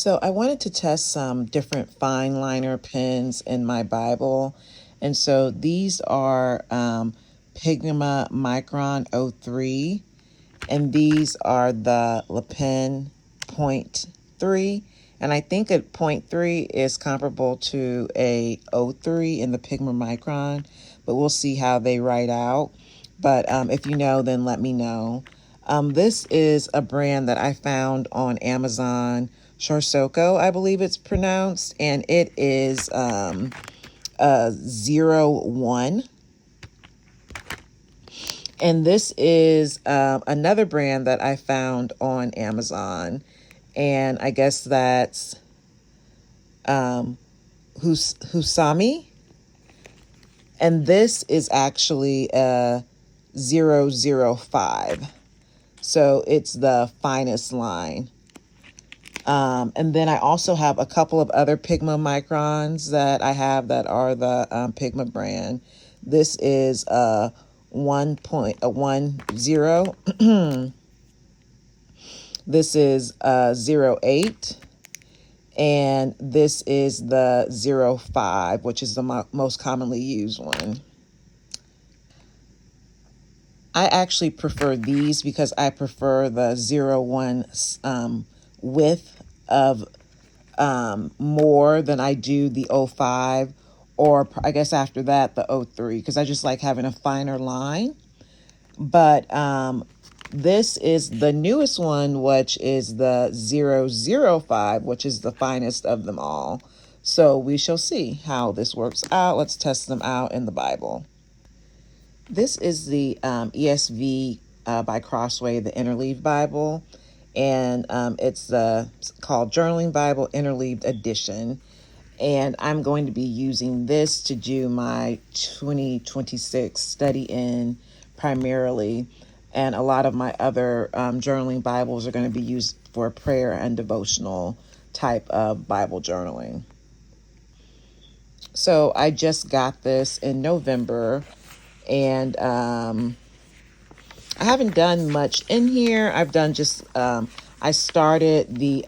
So I wanted to test some different fine liner pens in my Bible. And so these are Pigma Micron 03, and these are the Le Pen Point 3. And I think a Point 3 is comparable to a 03 in the Pigma Micron, but we'll see how they write out. But if you know, then let me know. This is a brand that I found on Amazon, Shorsoko, I believe it's pronounced, and it is a 01. And this is another brand that I found on Amazon, and I guess that's Husami. And this is actually a 005. So it's the finest line. And then I also have a couple of other Pigma Microns that I have that are the Pigma brand. This is a 1.10. This is a 08. And this is the 05, which is the most commonly used one. I actually prefer these because I prefer the 01 width of more than I do the 05, or I guess after that the 03, because I just like having a finer line. But this is the newest one, which is the 005, which is the finest of them all. So we shall see how this works out. Let's test them out in the Bible. This is the ESV by Crossway, the Interleaved Bible, and it's called Journaling Bible Interleaved Edition. And I'm going to be using this to do my 2026 study in primarily. And a lot of my other journaling Bibles are going to be used for prayer and devotional type of Bible journaling. So I just got this in November, and I haven't done much in here. I've done just, I started the,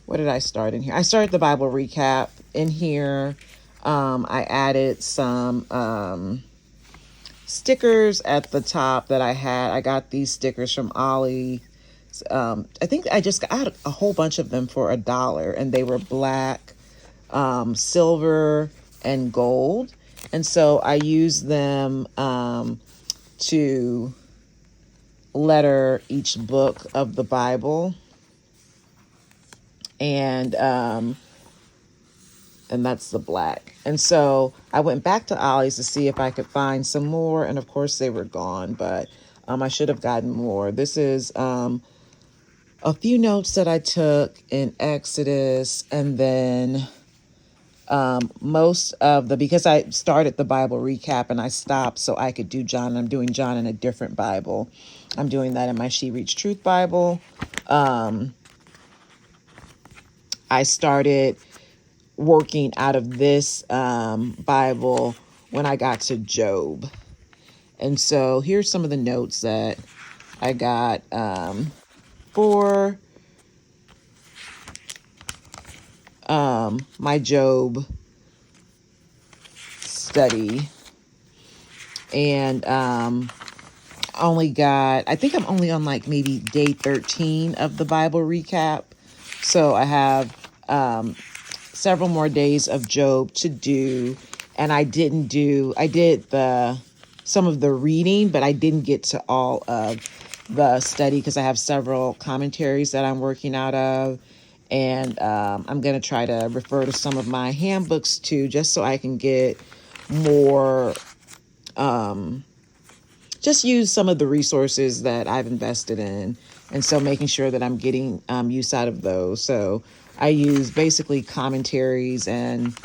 what did I start in here? I started the Bible recap in here. I added some stickers at the top that I had. I got these stickers from Ollie. I think I got a whole bunch of them for $1, and they were black, silver, and gold. And so I used them to letter each book of the Bible. And that's the black. And so I went back to Ollie's to see if I could find some more. And of course they were gone, but I should have gotten more. This is a few notes that I took in Exodus, and then most of because I started the Bible recap and I stopped so I could do John. I'm doing John in a different Bible. I'm doing that in my She Reads Truth Bible. I started working out of this Bible when I got to Job. And so here's some of the notes that I got for my Job study. And I think I'm only on like maybe day 13 of the Bible recap. So I have several more days of Job to do. And I did some of the reading, but I didn't get to all of the study because I have several commentaries that I'm working out of. And I'm going to try to refer to some of my handbooks too, just so I can get more, just use some of the resources that I've invested in. And so making sure that I'm getting use out of those. So I use basically commentaries and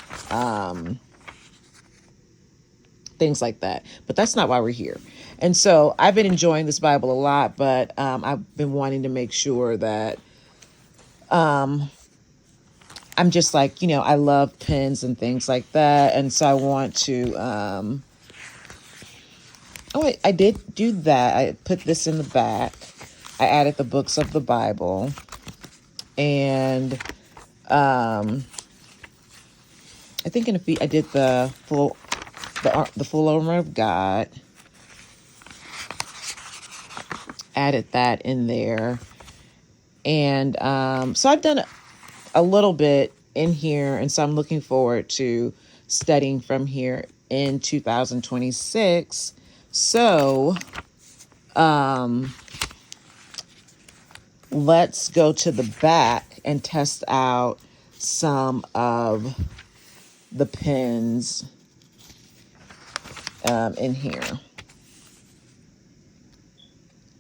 things like that. But that's not why we're here. And so I've been enjoying this Bible a lot, but I've been wanting to make sure that I'm just like, I love pens and things like that. And so I want to, I did do that. I put this in the back. I added the books of the Bible. And I think in a few, I did the full armor of God. Added that in there. And so I've done a little bit in here. And so I'm looking forward to studying from here in 2026. So let's go to the back and test out some of the pens in here.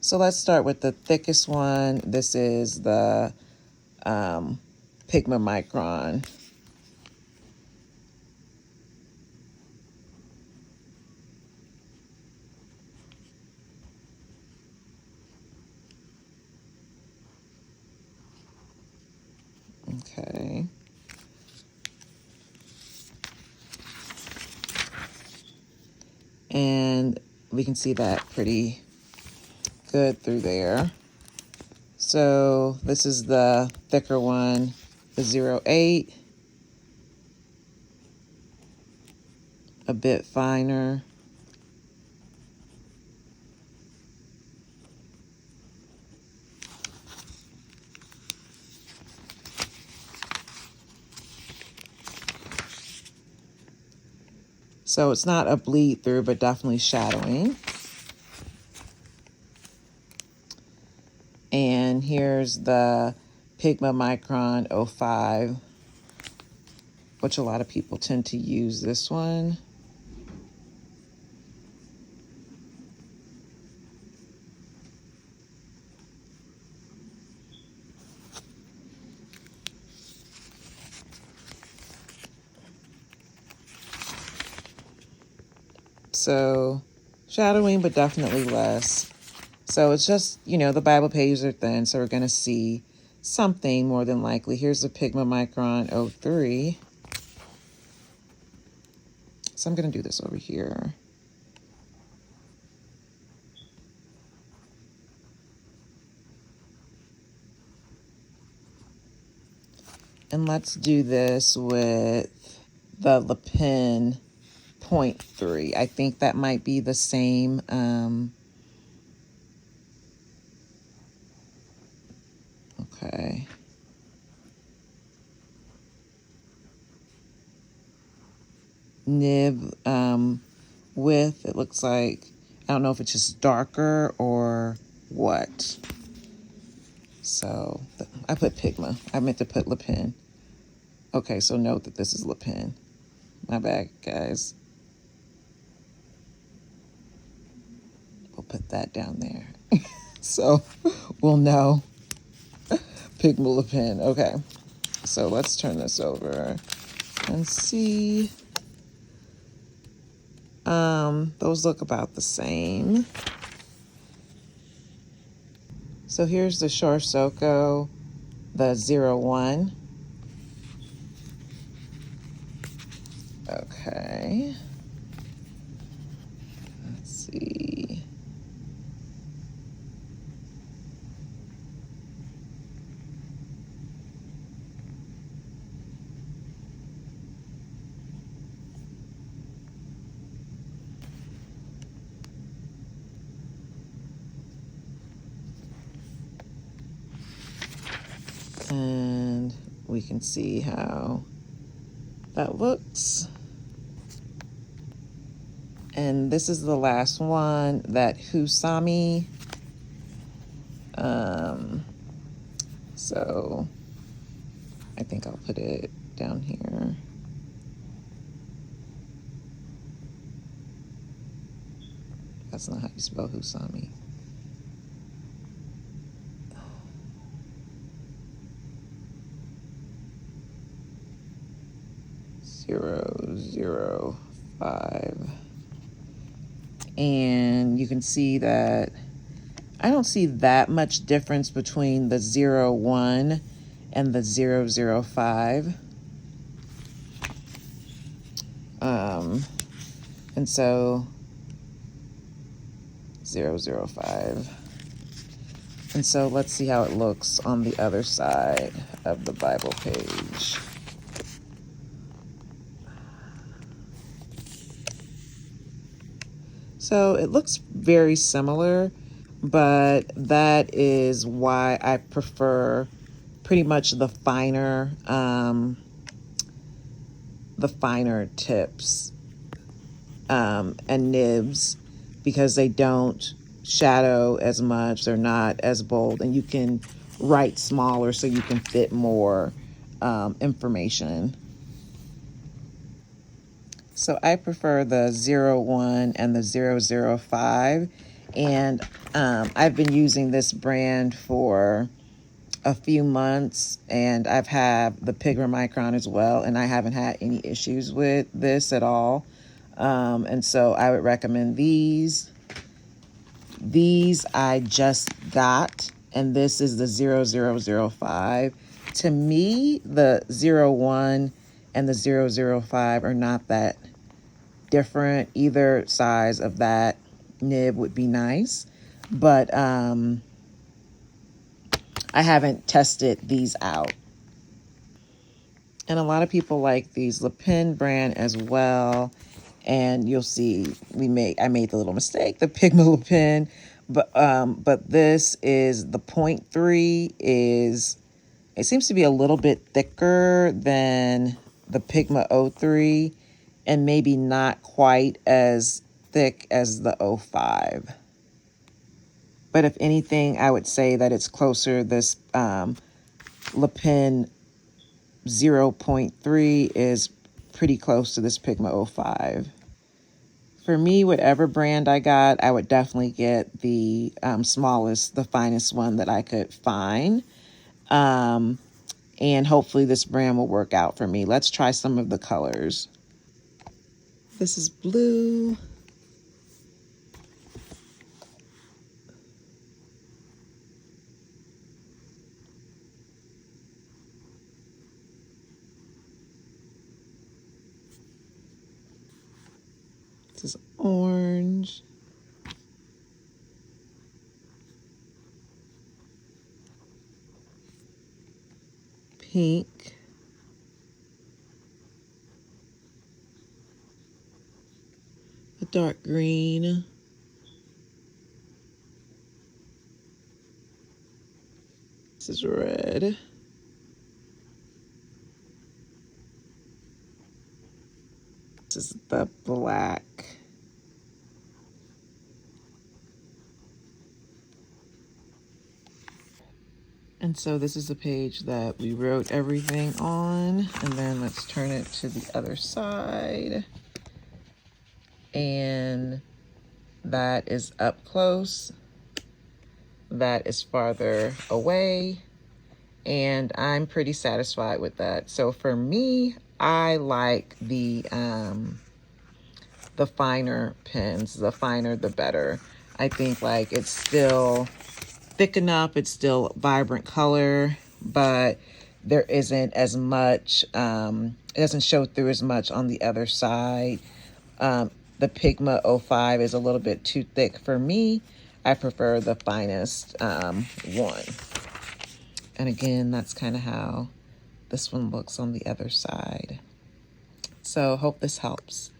So let's start with the thickest one. This is the Pigma Micron. Okay. And we can see that pretty good through there. So this is the thicker one, the 08, a bit finer. So it's not a bleed through, but definitely shadowing. And here's the Pigma Micron 05, which a lot of people tend to use this one. So shadowing, but definitely less. So it's just, the Bible pages are thin, so we're going to see something more than likely. Here's the Pigma Micron 03. So I'm going to do this over here. And let's do this with the Le Pen 0.3. I think that might be the same. Okay. Nib width, it looks like, I don't know if it's just darker or what. So I put Pigma. I meant to put Le Pen. Okay, so note that this is Le Pen. My bad, guys. We'll put that down there. So we'll know. Pigma Le Pen. Okay. So let's turn this over and see. Those look about the same. So here's the Shor Soko, the 01. Okay. Let's see. And we can see how that looks. And this is the last one, that Husami. So I think I'll put it down here. That's not how you spell Husami. .005. And you can see that I don't see that much difference between the 01 and the 005. And so 005. And so let's see how it looks on the other side of the Bible page. So it looks very similar, but that is why I prefer pretty much the finer tips and nibs, because they don't shadow as much, they're not as bold, and you can write smaller so you can fit more information. So I prefer the 01 and the 005, and I've been using this brand for a few months, and I've had the Pigmamicron as well, and I haven't had any issues with this at all. And so I would recommend these. These I just got, and this is the 0005. To me, the 01 and the 005 are not that different. Either size of that nib would be nice, but I haven't tested these out. And a lot of people like these Le Pen brand as well. And you'll see I made the little mistake, the Pigma Le Pen, but this is the 0.3 is, it seems to be a little bit thicker than the Pigma 03, and maybe not quite as thick as the 05. But if anything, I would say that it's closer. This Le Pen 0.3 is pretty close to this Pigma 05. For me, whatever brand I got, I would definitely get the smallest, the finest one that I could find. And hopefully this brand will work out for me. Let's try some of the colors. This is blue. This is orange. Pink. A dark green. This is red. This is the black. And so this is the page that we wrote everything on. And then let's turn it to the other side. And that is up close. That is farther away. And I'm pretty satisfied with that. So for me, I like the finer pens. The finer, the better. I think like it's still thick enough, it's still vibrant color, but there isn't as much, it doesn't show through as much on the other side. The Pigma 05 is a little bit too thick for me. I prefer the finest one. And again, that's kind of how this one looks on the other side. So hope this helps.